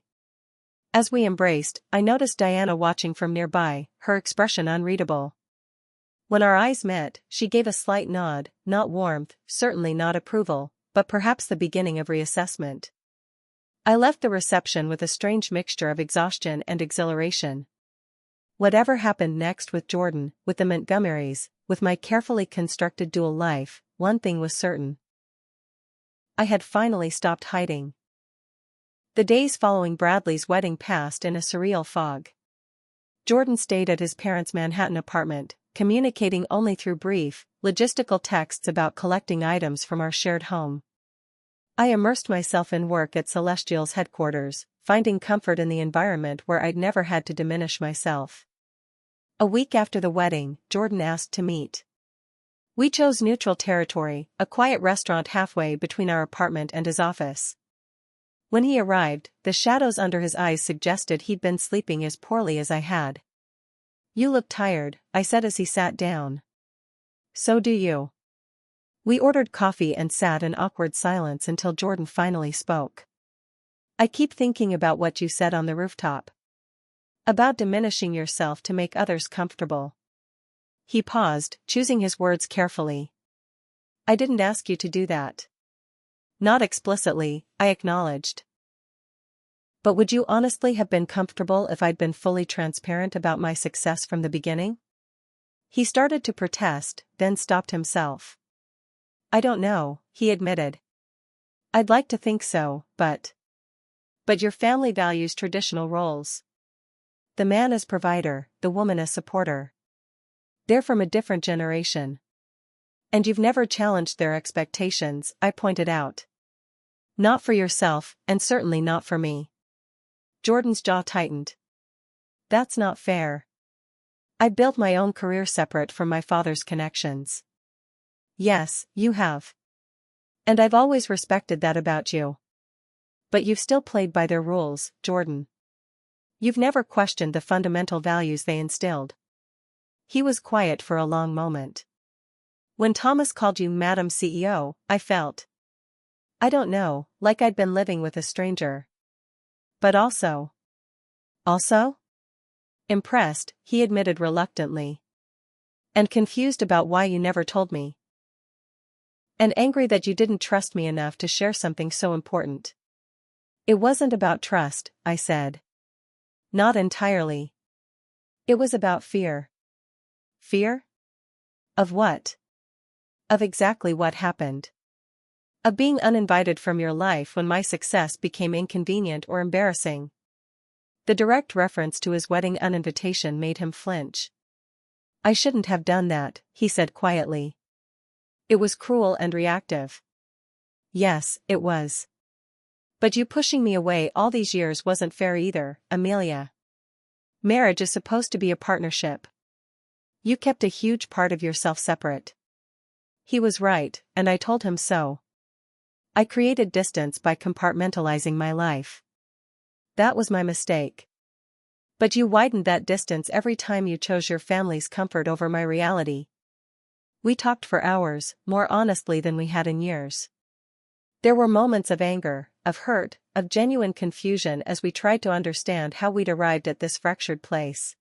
As we embraced, I noticed Diana watching from nearby, her expression unreadable. When our eyes met, she gave a slight nod, not warmth, certainly not approval, but perhaps the beginning of reassessment. I left the reception with a strange mixture of exhaustion and exhilaration. Whatever happened next with Jordan, with the Montgomerys, with my carefully constructed dual life, one thing was certain. I had finally stopped hiding. The days following Bradley's wedding passed in a surreal fog. Jordan stayed at his parents' Manhattan apartment, communicating only through brief, logistical texts about collecting items from our shared home. I immersed myself in work at Celestial's headquarters, finding comfort in the environment where I'd never had to diminish myself. A week after the wedding, Jordan asked to meet. We chose neutral territory, a quiet restaurant halfway between our apartment and his office. When he arrived, the shadows under his eyes suggested he'd been sleeping as poorly as I had. "You look tired," I said as he sat down. "So do you." We ordered coffee and sat in awkward silence until Jordan finally spoke. "I keep thinking about what you said on the rooftop. About diminishing yourself to make others comfortable." He paused, choosing his words carefully. "I didn't ask you to do that." "Not explicitly," I acknowledged. "But would you honestly have been comfortable if I'd been fully transparent about my success from the beginning?" He started to protest, then stopped himself. "I don't know," he admitted. "I'd like to think so, but your family values traditional roles. The man as provider, the woman as supporter. They're from a different generation. And you've never challenged their expectations," I pointed out. "Not for yourself, and certainly not for me." Jordan's jaw tightened. "That's not fair. I built my own career separate from my father's connections." "Yes, you have. And I've always respected that about you. But you've still played by their rules, Jordan. You've never questioned the fundamental values they instilled." He was quiet for a long moment. "When Thomas called you Madam CEO, I felt, I don't know, like I'd been living with a stranger. But also? Impressed," he admitted reluctantly. "And confused about why you never told me. And angry that you didn't trust me enough to share something so important." "It wasn't about trust," I said. "Not entirely. It was about fear." "Fear? Of what?" "Of exactly what happened. Of being uninvited from your life when my success became inconvenient or embarrassing." The direct reference to his wedding uninvitation made him flinch. I shouldn't have done that, he said quietly. It was cruel and reactive. Yes, it was. But you pushing me away all these years wasn't fair either, Amelia. Marriage is supposed to be a partnership. You kept a huge part of yourself separate. He was right, and I told him so. I created distance by compartmentalizing my life. That was my mistake. But you widened that distance every time you chose your family's comfort over my reality. We talked for hours, more honestly than we had in years. There were moments of anger, of hurt, of genuine confusion as we tried to understand how we'd arrived at this fractured place.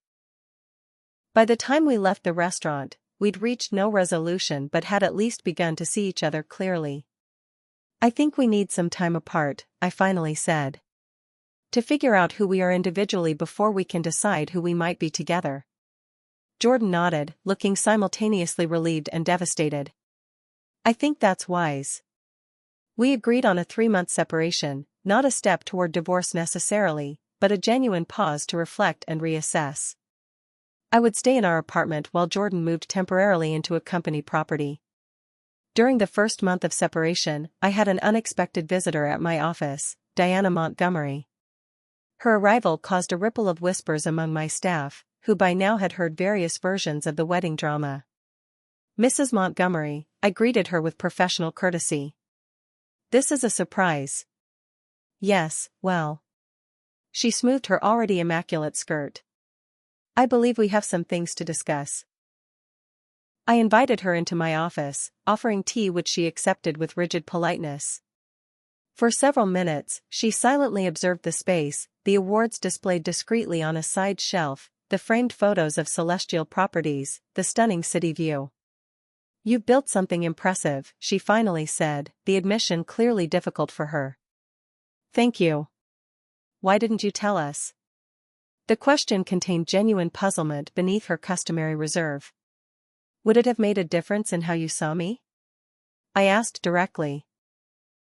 By the time we left the restaurant, we'd reached no resolution but had at least begun to see each other clearly. I think we need some time apart, I finally said. To figure out who we are individually before we can decide who we might be together. Jordan nodded, looking simultaneously relieved and devastated. I think that's wise. We agreed on a 3-month separation, not a step toward divorce necessarily, but a genuine pause to reflect and reassess. I would stay in our apartment while Jordan moved temporarily into a company property. During the first month of separation, I had an unexpected visitor at my office, Diana Montgomery. Her arrival caused a ripple of whispers among my staff, who by now had heard various versions of the wedding drama. Mrs. Montgomery, I greeted her with professional courtesy. This is a surprise. Yes, well. She smoothed her already immaculate skirt. I believe we have some things to discuss. I invited her into my office, offering tea which she accepted with rigid politeness. For several minutes, she silently observed the space, the awards displayed discreetly on a side shelf, the framed photos of celestial properties, the stunning city view. You've built something impressive, she finally said, the admission clearly difficult for her. Thank you. Why didn't you tell us? The question contained genuine puzzlement beneath her customary reserve. Would it have made a difference in how you saw me? I asked directly.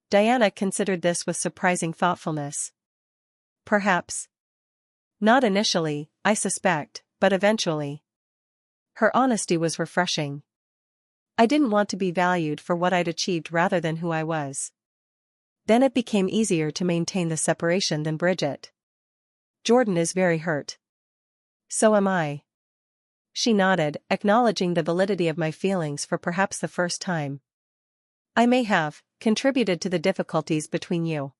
Diana considered this with surprising thoughtfulness. Perhaps. Not initially, I suspect, but eventually. Her honesty was refreshing. I didn't want to be valued for what I'd achieved rather than who I was. Then it became easier to maintain the separation than Bridget. Jordan is very hurt. So am I. She nodded, acknowledging the validity of my feelings for perhaps the first time. I may have contributed to the difficulties between you.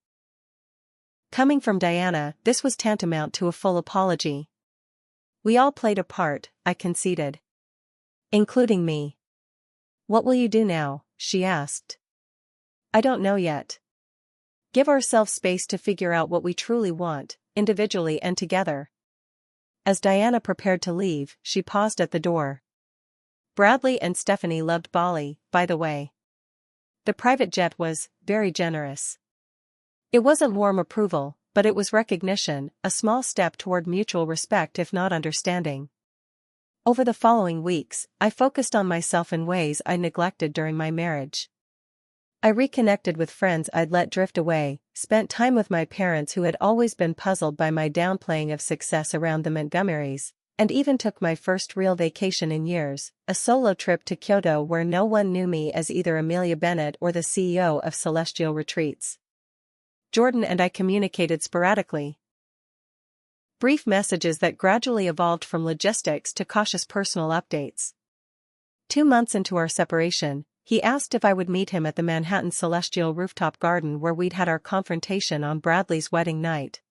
Coming from Diana, this was tantamount to a full apology. We all played a part, I conceded. Including me. What will you do now? She asked. I don't know yet. Give ourselves space to figure out what we truly want, individually and together. As Diana prepared to leave, she paused at the door. Bradley and Stephanie loved Bali, by the way. The private jet was very generous. It wasn't warm approval, but it was recognition, a small step toward mutual respect if not understanding. Over the following weeks, I focused on myself in ways I neglected during my marriage. I reconnected with friends I'd let drift away, spent time with my parents who had always been puzzled by my downplaying of success around the Montgomerys, and even took my first real vacation in years, a solo trip to Kyoto where no one knew me as either Amelia Bennett or the CEO of Celestial Retreats. Jordan and I communicated sporadically. Brief messages that gradually evolved from logistics to cautious personal updates. 2 months into our separation, he asked if I would meet him at the Manhattan Celestial rooftop garden where we'd had our confrontation on Bradley's wedding night.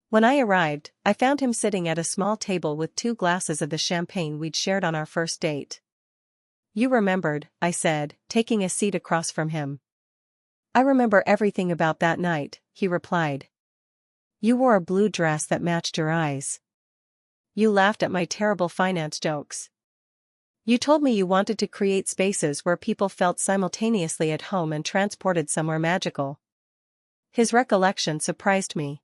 When I arrived, I found him sitting at a small table with 2 glasses of the champagne we'd shared on our first date. You remembered, I said, taking a seat across from him. I remember everything about that night, he replied. You wore a blue dress that matched your eyes. You laughed at my terrible finance jokes. You told me you wanted to create spaces where people felt simultaneously at home and transported somewhere magical. His recollection surprised me.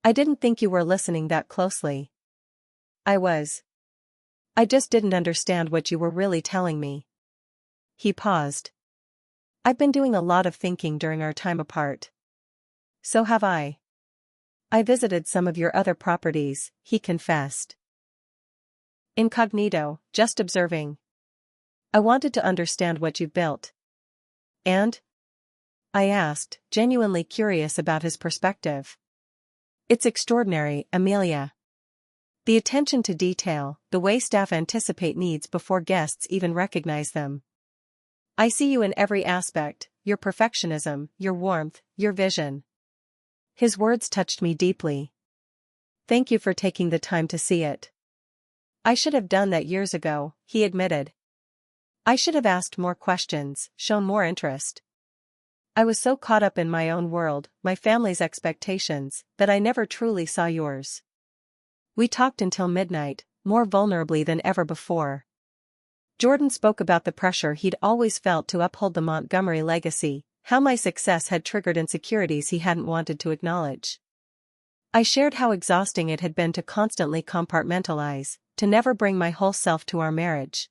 I didn't think you were listening that closely. I was. I just didn't understand what you were really telling me. He paused. I've been doing a lot of thinking during our time apart. So have I. I visited some of your other properties, he confessed. Incognito, just observing. I wanted to understand what you've built. And? I asked, genuinely curious about his perspective. It's extraordinary, Amelia. The attention to detail, the way staff anticipate needs before guests even recognize them. I see you in every aspect, your perfectionism, your warmth, your vision. His words touched me deeply. Thank you for taking the time to see it. I should have done that years ago, he admitted. I should have asked more questions, shown more interest. I was so caught up in my own world, my family's expectations, that I never truly saw yours. We talked until midnight, more vulnerably than ever before. Jordan spoke about the pressure he'd always felt to uphold the Montgomery legacy, how my success had triggered insecurities he hadn't wanted to acknowledge. I shared how exhausting it had been to constantly compartmentalize, to never bring my whole self to our marriage.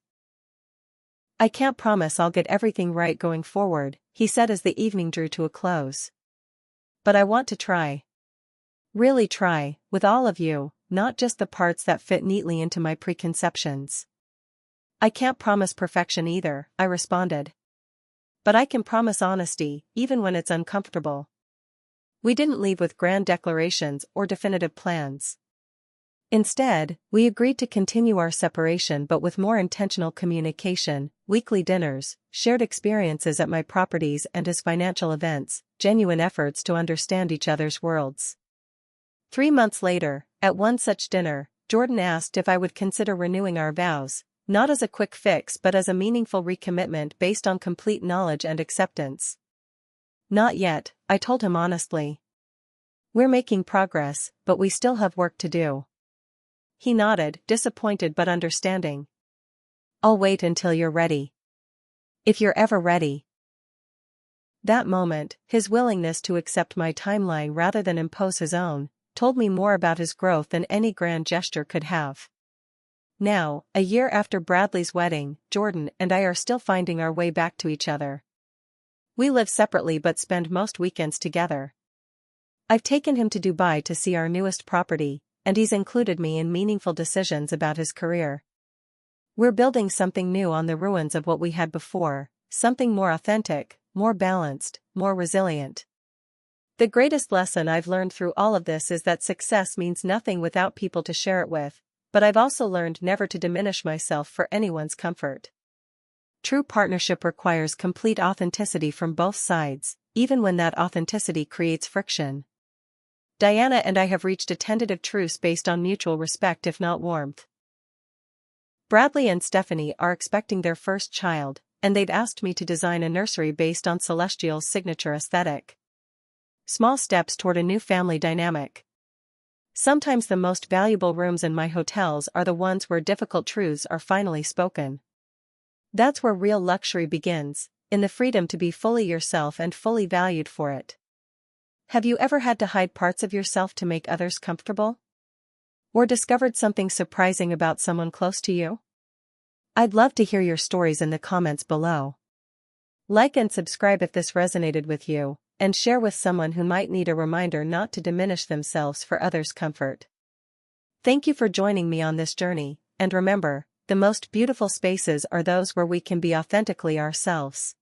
I can't promise I'll get everything right going forward, he said as the evening drew to a close. But I want to try. Really try, with all of you, not just the parts that fit neatly into my preconceptions. I can't promise perfection either, I responded. But I can promise honesty, even when it's uncomfortable. We didn't leave with grand declarations or definitive plans. Instead, we agreed to continue our separation but with more intentional communication, weekly dinners, shared experiences at my properties and his financial events, genuine efforts to understand each other's worlds. 3 months later, at one such dinner, Jordan asked if I would consider renewing our vows, not as a quick fix but as a meaningful recommitment based on complete knowledge and acceptance. Not yet, I told him honestly. We're making progress, but we still have work to do. He nodded, disappointed but understanding. I'll wait until you're ready. If you're ever ready. That moment, his willingness to accept my timeline rather than impose his own, told me more about his growth than any grand gesture could have. Now, a year after Bradley's wedding, Jordan and I are still finding our way back to each other. We live separately but spend most weekends together. I've taken him to Dubai to see our newest property, and he's included me in meaningful decisions about his career. We're building something new on the ruins of what we had before, something more authentic, more balanced, more resilient. The greatest lesson I've learned through all of this is that success means nothing without people to share it with, but I've also learned never to diminish myself for anyone's comfort. True partnership requires complete authenticity from both sides, even when that authenticity creates friction. Diana and I have reached a tentative truce based on mutual respect if not warmth. Bradley and Stephanie are expecting their first child, and they've asked me to design a nursery based on Celestial's signature aesthetic. Small steps toward a new family dynamic. Sometimes the most valuable rooms in my hotels are the ones where difficult truths are finally spoken. That's where real luxury begins, in the freedom to be fully yourself and fully valued for it. Have you ever had to hide parts of yourself to make others comfortable? Or discovered something surprising about someone close to you? I'd love to hear your stories in the comments below. Like and subscribe if this resonated with you, and share with someone who might need a reminder not to diminish themselves for others' comfort. Thank you for joining me on this journey, and remember, the most beautiful spaces are those where we can be authentically ourselves.